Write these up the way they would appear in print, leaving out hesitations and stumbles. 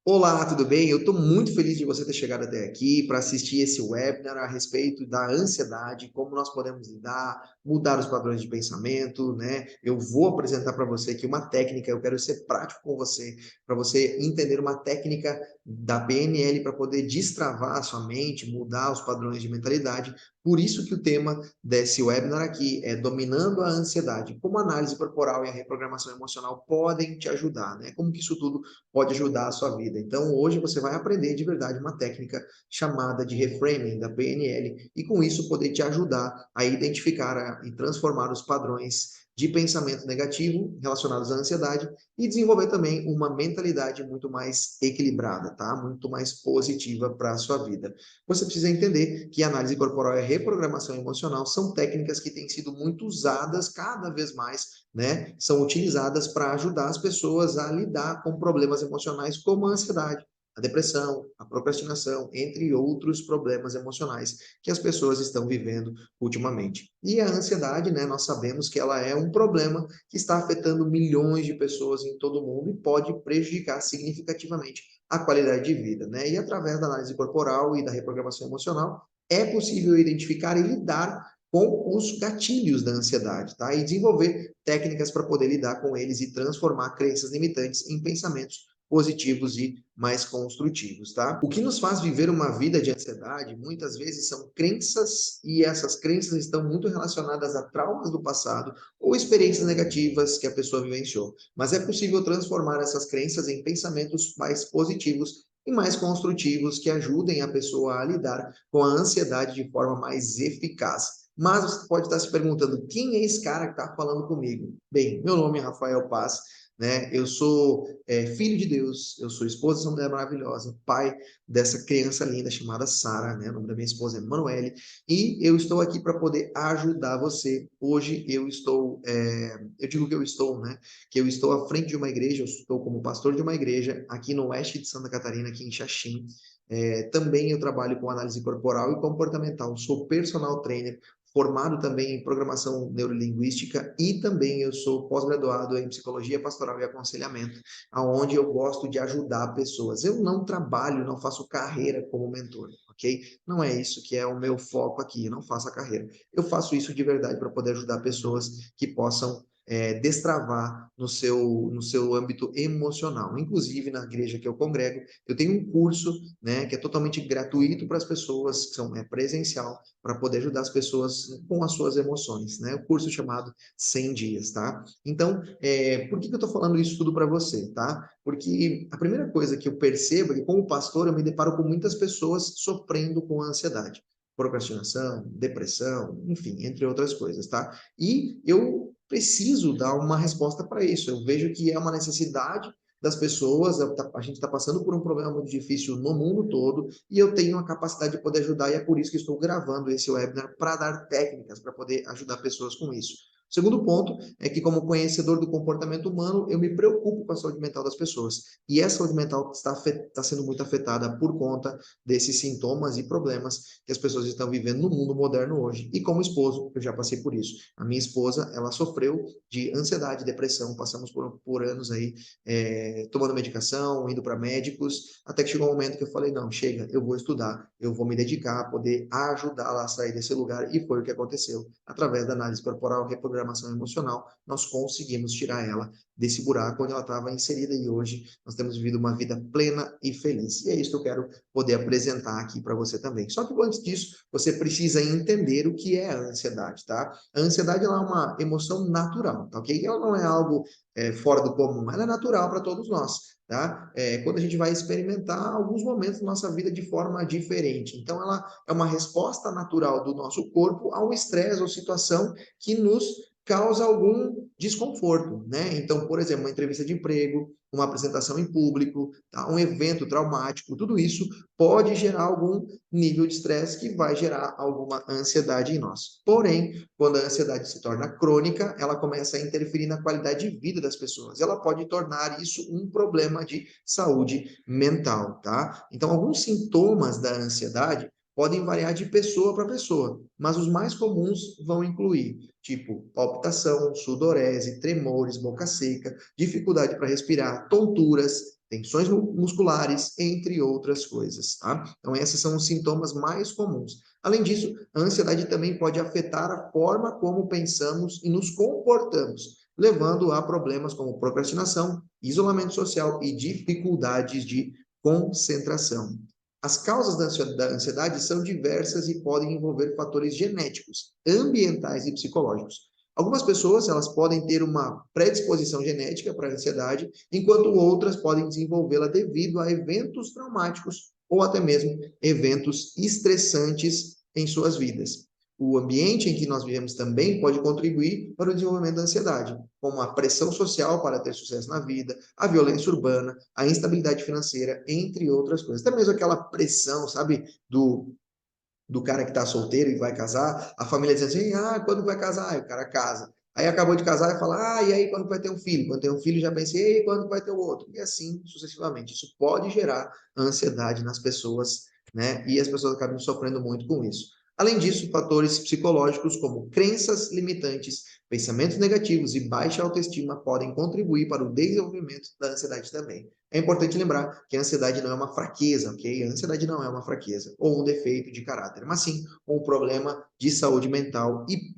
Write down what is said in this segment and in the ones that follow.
Olá, tudo bem? Eu estou muito feliz de você ter chegado até aqui para assistir esse webinar a respeito da ansiedade, como nós podemos lidar, mudar os padrões de pensamento, né? Eu vou apresentar para você aqui uma técnica, eu quero ser prático com você, para você entender uma técnica da PNL para poder destravar a sua mente, mudar os padrões de mentalidade. Por isso que o tema desse webinar aqui é dominando a ansiedade, como a análise corporal e a reprogramação emocional podem te ajudar, né? Como que isso tudo pode ajudar a sua vida. Então, hoje você vai aprender de verdade uma técnica chamada de reframing da PNL e com isso poder te ajudar a identificar e transformar os padrões de pensamento negativo relacionados à ansiedade e desenvolver também uma mentalidade muito mais equilibrada, tá? Muito mais positiva para a sua vida. Você precisa entender que análise corporal e reprogramação emocional são técnicas que têm sido muito usadas cada vez mais, né? São utilizadas para ajudar as pessoas a lidar com problemas emocionais como a ansiedade, a depressão, a procrastinação, entre outros problemas emocionais que as pessoas estão vivendo ultimamente. E a ansiedade, né, nós sabemos que ela é um problema que está afetando milhões de pessoas em todo o mundo e pode prejudicar significativamente a qualidade de vida, né? E através da análise corporal e da reprogramação emocional, é possível identificar e lidar com os gatilhos da ansiedade, tá? E desenvolver técnicas para poder lidar com eles e transformar crenças limitantes em pensamentos positivos e mais construtivos, tá? O que nos faz viver uma vida de ansiedade, muitas vezes, são crenças, e essas crenças estão muito relacionadas a traumas do passado ou experiências negativas que a pessoa vivenciou. Mas é possível transformar essas crenças em pensamentos mais positivos e mais construtivos que ajudem a pessoa a lidar com a ansiedade de forma mais eficaz. Mas você pode estar se perguntando, quem é esse cara que está falando comigo? Bem, meu nome é Rafael Paz, né? Eu sou filho de Deus, eu sou esposa dessa mulher maravilhosa, pai dessa criança linda chamada Sara, né? O nome da minha esposa é Manuele, e eu estou aqui para poder ajudar você. Hoje eu digo que eu estou, né? Que eu estou à frente de uma igreja, eu estou como pastor de uma igreja aqui no oeste de Santa Catarina, aqui em Xaxim. Também eu trabalho com análise corporal e comportamental, sou personal trainer, formado também em programação neurolinguística e também eu sou pós-graduado em psicologia pastoral e aconselhamento, aonde eu gosto de ajudar pessoas. Eu não trabalho, não faço carreira como mentor, ok? Não é isso que é o meu foco aqui, eu não faço a carreira. Eu faço isso de verdade para poder ajudar pessoas que possam destravar no seu âmbito emocional. Inclusive, na igreja que eu congrego, eu tenho um curso, né, que é totalmente gratuito para as pessoas, é presencial, para poder ajudar as pessoas com as suas emoções, né? O curso chamado 100 dias, tá? Então, por que eu estou falando isso tudo para você, tá? Porque a primeira coisa que eu percebo é que, como pastor, eu me deparo com muitas pessoas sofrendo com ansiedade, procrastinação, depressão, enfim, entre outras coisas, tá? E eu preciso dar uma resposta para isso. Eu vejo que é uma necessidade das pessoas, a gente está passando por um problema muito difícil no mundo todo, e eu tenho a capacidade de poder ajudar, e é por isso que estou gravando esse webinar, para dar técnicas, para poder ajudar pessoas com isso. O segundo ponto é que, como conhecedor do comportamento humano, eu me preocupo com a saúde mental das pessoas. E essa saúde mental está sendo muito afetada por conta desses sintomas e problemas que as pessoas estão vivendo no mundo moderno hoje. E como esposo, eu já passei por isso. A minha esposa, ela sofreu de ansiedade, depressão, passamos por anos aí tomando medicação, indo para médicos, até que chegou um momento que eu falei, não, chega, eu vou estudar, eu vou me dedicar a poder ajudá-la a sair desse lugar, e foi o que aconteceu. Através da análise corporal, reprogramação emocional, nós conseguimos tirar ela desse buraco onde ela estava inserida, e hoje nós temos vivido uma vida plena e feliz. E é isso que eu quero poder apresentar aqui para você também. Só que antes disso, você precisa entender o que é a ansiedade, tá? A ansiedade ela é uma emoção natural, tá ok? Ela não é algo fora do comum, ela é natural para todos nós, tá? Quando a gente vai experimentar alguns momentos da nossa vida de forma diferente. Então, ela é uma resposta natural do nosso corpo a um estresse ou situação que nos causa algum desconforto, né? Então, por exemplo, uma entrevista de emprego, uma apresentação em público, tá? Um evento traumático, tudo isso pode gerar algum nível de estresse que vai gerar alguma ansiedade em nós. Porém, quando a ansiedade se torna crônica, ela começa a interferir na qualidade de vida das pessoas. Ela pode tornar isso um problema de saúde mental, tá? Então, alguns sintomas da ansiedade podem variar de pessoa para pessoa, mas os mais comuns vão incluir, tipo, palpitação, sudorese, tremores, boca seca, dificuldade para respirar, tonturas, tensões musculares, entre outras coisas, tá? Então, esses são os sintomas mais comuns. Além disso, a ansiedade também pode afetar a forma como pensamos e nos comportamos, levando a problemas como procrastinação, isolamento social e dificuldades de concentração. As causas da ansiedade são diversas e podem envolver fatores genéticos, ambientais e psicológicos. Algumas pessoas, elas podem ter uma predisposição genética para a ansiedade, enquanto outras podem desenvolvê-la devido a eventos traumáticos ou até mesmo eventos estressantes em suas vidas. O ambiente em que nós vivemos também pode contribuir para o desenvolvimento da ansiedade, como a pressão social para ter sucesso na vida, a violência urbana, a instabilidade financeira, entre outras coisas. Até mesmo aquela pressão, sabe, do cara que está solteiro e vai casar, a família diz assim, quando vai casar? Aí o cara casa. Aí acabou de casar e fala, e aí quando vai ter um filho? Quando tem um filho já pensei, e aí quando vai ter o outro? E assim sucessivamente. Isso pode gerar ansiedade nas pessoas, né? E as pessoas acabam sofrendo muito com isso. Além disso, fatores psicológicos como crenças limitantes, pensamentos negativos e baixa autoestima podem contribuir para o desenvolvimento da ansiedade também. É importante lembrar que a ansiedade não é uma fraqueza, ok? A ansiedade não é uma fraqueza ou um defeito de caráter, mas sim um problema de saúde mental e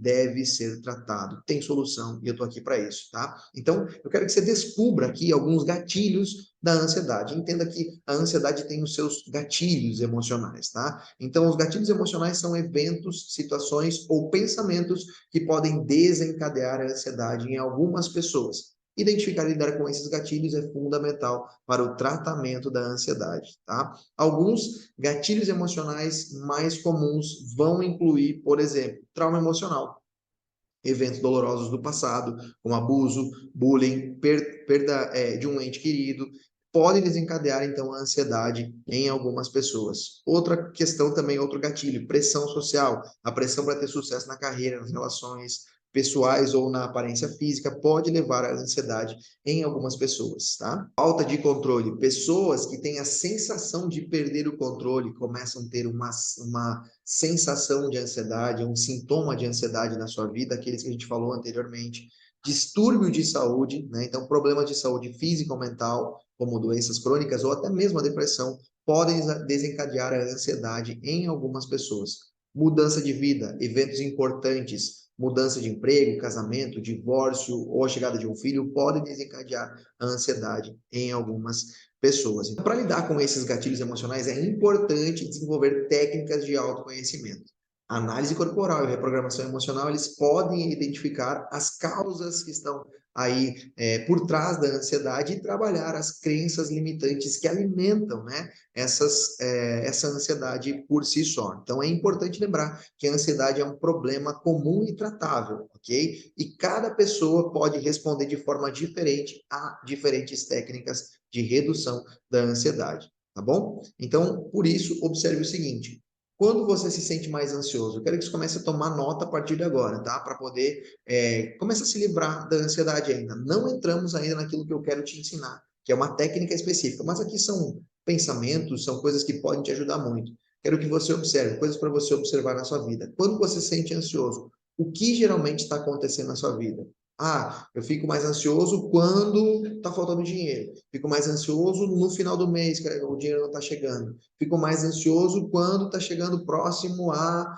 deve ser tratado. Tem solução e eu estou aqui para isso, tá? Então, eu quero que você descubra aqui alguns gatilhos da ansiedade. Entenda que a ansiedade tem os seus gatilhos emocionais, tá? Então, os gatilhos emocionais são eventos, situações ou pensamentos que podem desencadear a ansiedade em algumas pessoas. Identificar e lidar com esses gatilhos é fundamental para o tratamento da ansiedade, tá? Alguns gatilhos emocionais mais comuns vão incluir, por exemplo, trauma emocional, eventos dolorosos do passado, como abuso, bullying, perda de um ente querido, podem desencadear, então, a ansiedade em algumas pessoas. Outra questão também, outro gatilho, pressão social, a pressão para ter sucesso na carreira, nas relações pessoais ou na aparência física, pode levar à ansiedade em algumas pessoas, tá? Falta de controle, pessoas que têm a sensação de perder o controle, começam a ter uma sensação de ansiedade, um sintoma de ansiedade na sua vida, aqueles que a gente falou anteriormente, distúrbio de saúde, né? Então, problemas de saúde física ou mental, como doenças crônicas ou até mesmo a depressão, podem desencadear a ansiedade em algumas pessoas. Mudança de vida, eventos importantes, mudança de emprego, casamento, divórcio ou a chegada de um filho podem desencadear a ansiedade em algumas pessoas. Então, para lidar com esses gatilhos emocionais, é importante desenvolver técnicas de autoconhecimento. A análise corporal e reprogramação emocional, eles podem identificar as causas que estão aí por trás da ansiedade e trabalhar as crenças limitantes que alimentam, né, essa ansiedade por si só. Então, é importante lembrar que a ansiedade é um problema comum e tratável, ok? E cada pessoa pode responder de forma diferente a diferentes técnicas de redução da ansiedade, tá bom? Então, por isso, observe o seguinte: quando você se sente mais ansioso, eu quero que você comece a tomar nota a partir de agora, tá? Para poder começar a se livrar da ansiedade ainda. Não entramos ainda naquilo que eu quero te ensinar, que é uma técnica específica, mas aqui são pensamentos, são coisas que podem te ajudar muito. Quero que você observe, coisas para você observar na sua vida. Quando você se sente ansioso, o que geralmente está acontecendo na sua vida? Eu fico mais ansioso quando está faltando dinheiro. Fico mais ansioso no final do mês, que o dinheiro não está chegando. Fico mais ansioso quando está chegando próximo a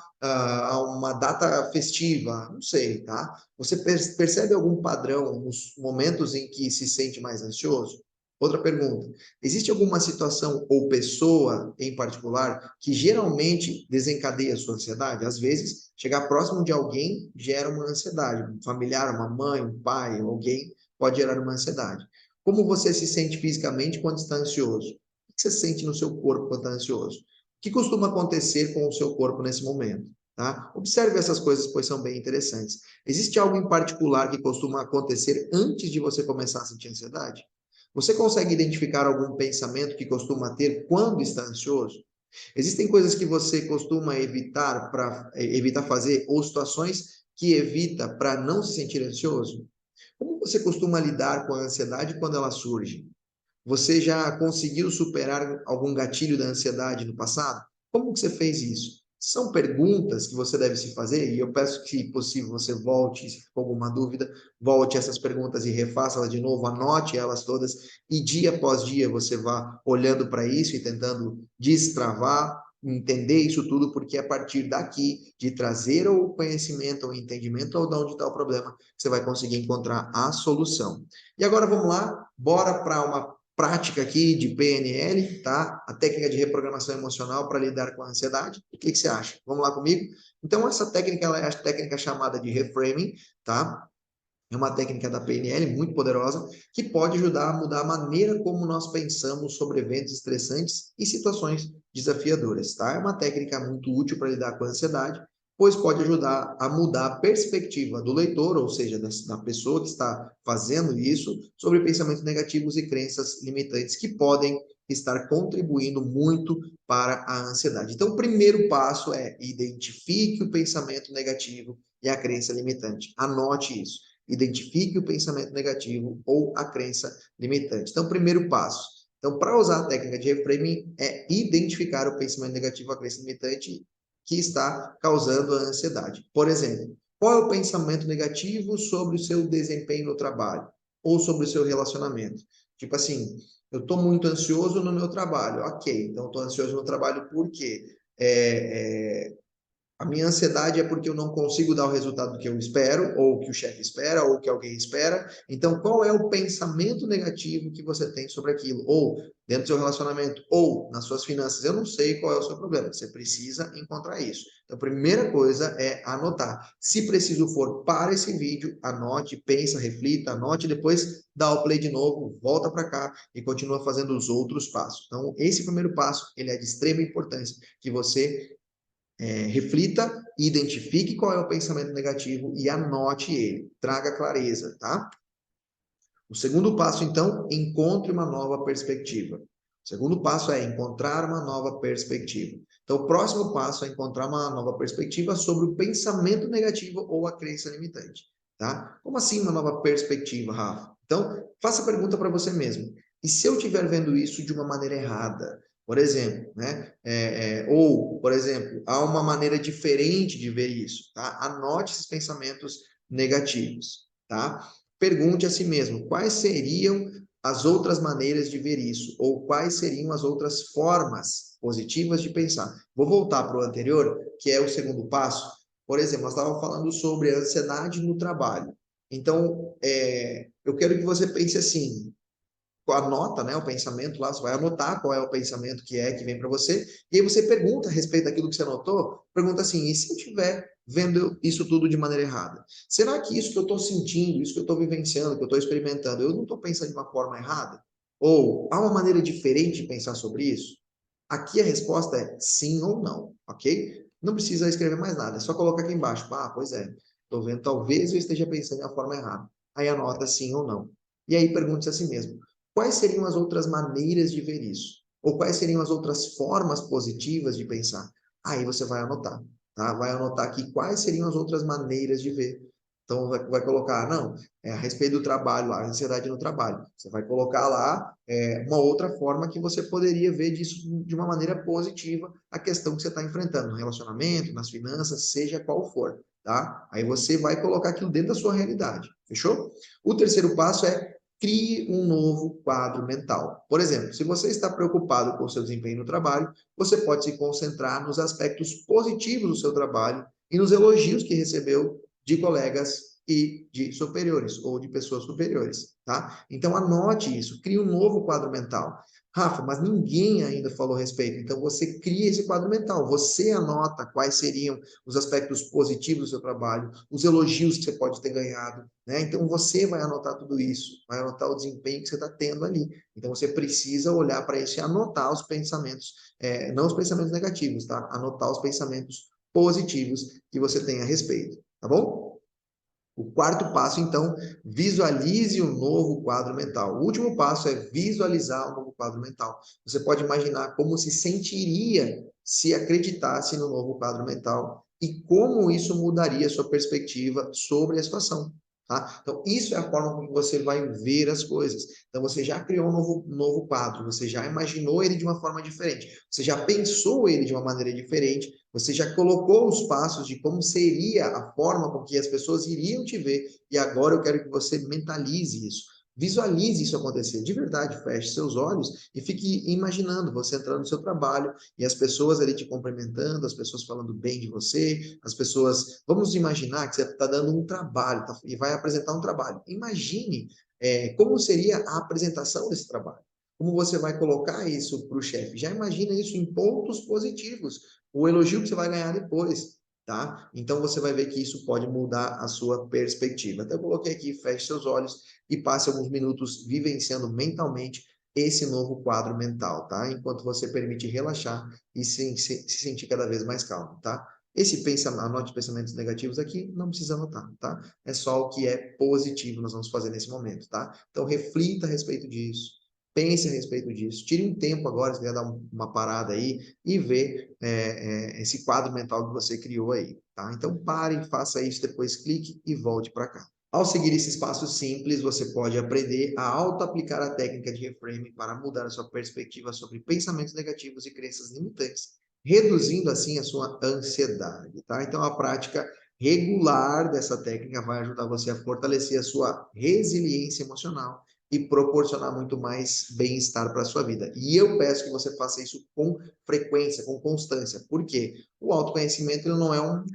uma data festiva. Não sei, tá? Você percebe algum padrão nos momentos em que se sente mais ansioso? Outra pergunta: existe alguma situação ou pessoa em particular que geralmente desencadeia a sua ansiedade? Às vezes, chegar próximo de alguém gera uma ansiedade. Um familiar, uma mãe, um pai, alguém pode gerar uma ansiedade. Como você se sente fisicamente quando está ansioso? O que você sente no seu corpo quando está ansioso? O que costuma acontecer com o seu corpo nesse momento? Tá? Observe essas coisas, pois são bem interessantes. Existe algo em particular que costuma acontecer antes de você começar a sentir ansiedade? Você consegue identificar algum pensamento que costuma ter quando está ansioso? Existem coisas que você costuma evitar para evitar fazer ou situações que evita para não se sentir ansioso? Como você costuma lidar com a ansiedade quando ela surge? Você já conseguiu superar algum gatilho da ansiedade no passado? Como que você fez isso? São perguntas que você deve se fazer, e eu peço que, se possível, você volte, se ficou alguma dúvida, volte essas perguntas e refaça-las de novo, anote elas todas, e dia após dia você vá olhando para isso e tentando destravar, entender isso tudo, porque é a partir daqui, de trazer o conhecimento, o entendimento ou de onde está o problema, você vai conseguir encontrar a solução. E agora vamos lá, bora para uma prática aqui de PNL, tá? A técnica de reprogramação emocional para lidar com a ansiedade. O que você acha? Vamos lá comigo? Então, essa técnica ela é a técnica chamada de reframing, tá? É uma técnica da PNL muito poderosa que pode ajudar a mudar a maneira como nós pensamos sobre eventos estressantes e situações desafiadoras, tá? É uma técnica muito útil para lidar com a ansiedade, pois pode ajudar a mudar a perspectiva do leitor, ou seja, da pessoa que está fazendo isso, sobre pensamentos negativos e crenças limitantes que podem estar contribuindo muito para a ansiedade. Então, o primeiro passo é identifique o pensamento negativo e a crença limitante. Anote isso. Identifique o pensamento negativo ou a crença limitante. Então, primeiro passo. Então, para usar a técnica de reframing, é identificar o pensamento negativo ou a crença limitante que está causando a ansiedade. Por exemplo, qual é o pensamento negativo sobre o seu desempenho no trabalho? Ou sobre o seu relacionamento? Tipo assim, eu estou muito ansioso no meu trabalho. Ok, então estou ansioso no trabalho por quê? A minha ansiedade é porque eu não consigo dar o resultado que eu espero, ou que o chefe espera, ou que alguém espera. Então, qual é o pensamento negativo que você tem sobre aquilo? Ou dentro do seu relacionamento, ou nas suas finanças. Eu não sei qual é o seu problema. Você precisa encontrar isso. Então, a primeira coisa é anotar. Se preciso for, para esse vídeo, anote, pensa, reflita, anote, depois dá o play de novo, volta para cá e continua fazendo os outros passos. Então, esse primeiro passo, ele é de extrema importância, que você reflita, identifique qual é o pensamento negativo e anote ele. Traga clareza, tá? O segundo passo, então, encontre uma nova perspectiva. O segundo passo é encontrar uma nova perspectiva. Então, o próximo passo é encontrar uma nova perspectiva sobre o pensamento negativo ou a crença limitante, tá? Como assim uma nova perspectiva, Rafa? Então, faça a pergunta para você mesmo. E se eu estiver vendo isso de uma maneira errada? Por exemplo, né? Ou, por exemplo, há uma maneira diferente de ver isso, tá? Anote esses pensamentos negativos, tá? Pergunte a si mesmo quais seriam as outras maneiras de ver isso, ou quais seriam as outras formas positivas de pensar. Vou voltar para o anterior, que é o segundo passo. Por exemplo, nós estávamos falando sobre a ansiedade no trabalho. Então, eu quero que você pense assim, anota, né, o pensamento lá, você vai anotar qual é o pensamento que vem para você, e aí você pergunta a respeito daquilo que você anotou, pergunta assim, e se eu estiver vendo isso tudo de maneira errada? Será que isso que eu estou sentindo, isso que eu estou vivenciando, que eu estou experimentando, eu não estou pensando de uma forma errada? Ou há uma maneira diferente de pensar sobre isso? Aqui a resposta é sim ou não, ok? Não precisa escrever mais nada, é só colocar aqui embaixo. Ah, pois é, estou vendo, talvez eu esteja pensando da forma errada. Aí anota sim ou não. E aí pergunte a si mesmo, quais seriam as outras maneiras de ver isso? Ou quais seriam as outras formas positivas de pensar? Aí você vai anotar, tá? Vai anotar aqui quais seriam as outras maneiras de ver. Então, vai colocar, não, a respeito do trabalho lá, ansiedade no trabalho. Você vai colocar lá uma outra forma que você poderia ver disso de uma maneira positiva a questão que você está enfrentando, no relacionamento, nas finanças, seja qual for, tá? Aí você vai colocar aquilo dentro da sua realidade, fechou? O terceiro passo é crie um novo quadro mental. Por exemplo, se você está preocupado com o seu desempenho no trabalho, você pode se concentrar nos aspectos positivos do seu trabalho e nos elogios que recebeu de colegas e de superiores ou de pessoas superiores, tá? Então anote isso, crie um novo quadro mental. Rafa, mas ninguém ainda falou a respeito. Então você cria esse quadro mental, você anota quais seriam os aspectos positivos do seu trabalho, os elogios que você pode ter ganhado, né? Então você vai anotar tudo isso, vai anotar o desempenho que você está tendo ali. Então você precisa olhar para isso e anotar os pensamentos, não os pensamentos negativos, tá? Anotar os pensamentos positivos que você tem a respeito, tá bom? O quarto passo, então, visualize um novo quadro mental. O último passo é visualizar um novo quadro mental. Você pode imaginar como se sentiria se acreditasse no novo quadro mental e como isso mudaria a sua perspectiva sobre a situação. tá? Então, isso é a forma como você vai ver as coisas. Então, você já criou um novo quadro, você já imaginou ele de uma forma diferente, você já pensou ele de uma maneira diferente, você já colocou os passos de como seria a forma com que as pessoas iriam te ver, e agora eu quero que você mentalize isso. Visualize isso acontecer. De verdade, feche seus olhos e fique imaginando você entrando no seu trabalho e as pessoas ali te cumprimentando, as pessoas falando bem de você, as pessoas. Vamos imaginar que você está dando um trabalho e vai apresentar um trabalho. Imagine como seria a apresentação desse trabalho. Como você vai colocar isso para o chefe? Já imagina isso em pontos positivos, o elogio que você vai ganhar depois, tá? Então você vai ver que isso pode mudar a sua perspectiva. Até eu coloquei aqui, feche seus olhos e passe alguns minutos vivenciando mentalmente esse novo quadro mental, tá? Enquanto você permite relaxar e se sentir cada vez mais calmo, tá? Esse pensamento, anote pensamentos negativos aqui, não precisa anotar, tá? É só o que é positivo nós vamos fazer nesse momento, tá? Então reflita a respeito disso, pense a respeito disso, tire um tempo agora, se quiser dar uma parada aí e ver esse quadro mental que você criou aí, tá? Então pare, faça isso, depois clique e volte para cá. Ao seguir esses passos simples, você pode aprender a auto-aplicar a técnica de reframing para mudar a sua perspectiva sobre pensamentos negativos e crenças limitantes, reduzindo assim a sua ansiedade, tá? Então, a prática regular dessa técnica vai ajudar você a fortalecer a sua resiliência emocional e proporcionar muito mais bem-estar para a sua vida. E eu peço que você faça isso com frequência, com constância, porque o autoconhecimento ele não é um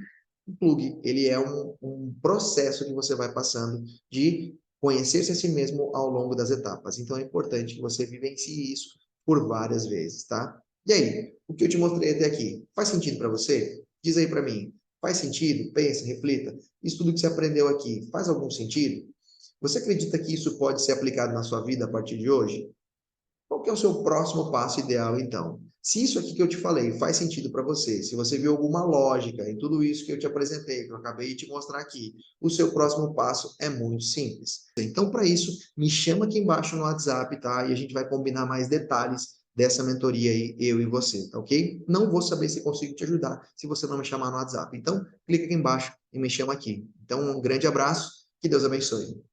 plug, ele é um processo que você vai passando de conhecer-se a si mesmo ao longo das etapas. Então é importante que você vivencie isso por várias vezes, tá? E aí, o que eu te mostrei até aqui, faz sentido para você? Diz aí para mim, faz sentido? Pensa, reflita. Isso tudo que você aprendeu aqui, faz algum sentido? Você acredita que isso pode ser aplicado na sua vida a partir de hoje? Qual que é o seu próximo passo ideal, então? Se isso aqui que eu te falei faz sentido para você, se você viu alguma lógica em tudo isso que eu te apresentei, que eu acabei de te mostrar aqui, o seu próximo passo é muito simples. Então, para isso, me chama aqui embaixo no WhatsApp, tá? E a gente vai combinar mais detalhes dessa mentoria aí, eu e você, tá ok? Não vou saber se consigo te ajudar se você não me chamar no WhatsApp. Então, clica aqui embaixo e me chama aqui. Então, um grande abraço, que Deus abençoe.